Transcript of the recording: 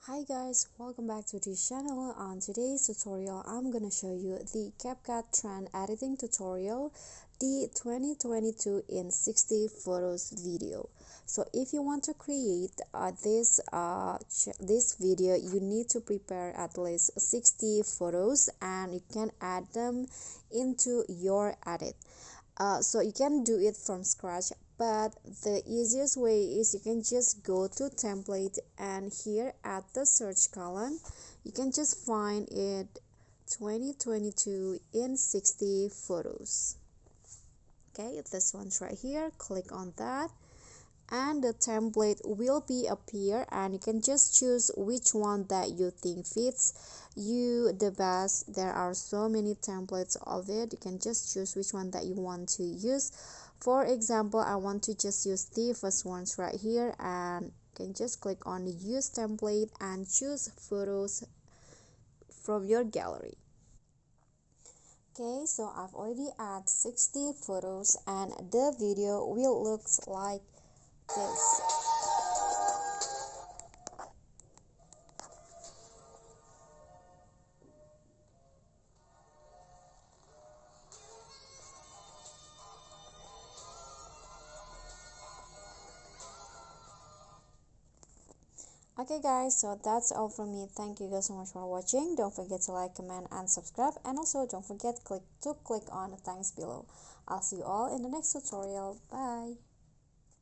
Hi guys, welcome back to this channel. On today's tutorial, I'm gonna show you the CapCut trend editing tutorial, the 2022 in 60 photos video. So if you want to create this video, you need to prepare at least 60 photos and you can add them into your edit. So you can do it from scratch, but the easiest way is you can just go to template, and here at the search column you can just find it 2022 in 60 photos. Okay, this one's right here. Click on that and the template will be appear, and you can just choose which one that you think fits you the best. There are so many templates of it. You can just choose which one that you want to use. For example, I want to just use the first ones right here, and you can just click on the use template and choose photos from your gallery. Okay, so I've already added 60 photos and the video will look like this. Okay guys, so that's all from me. Thank you guys so much for watching. Don't forget to like, comment and subscribe, and also don't forget to click on the thanks below. I'll see you all in the next tutorial. Bye.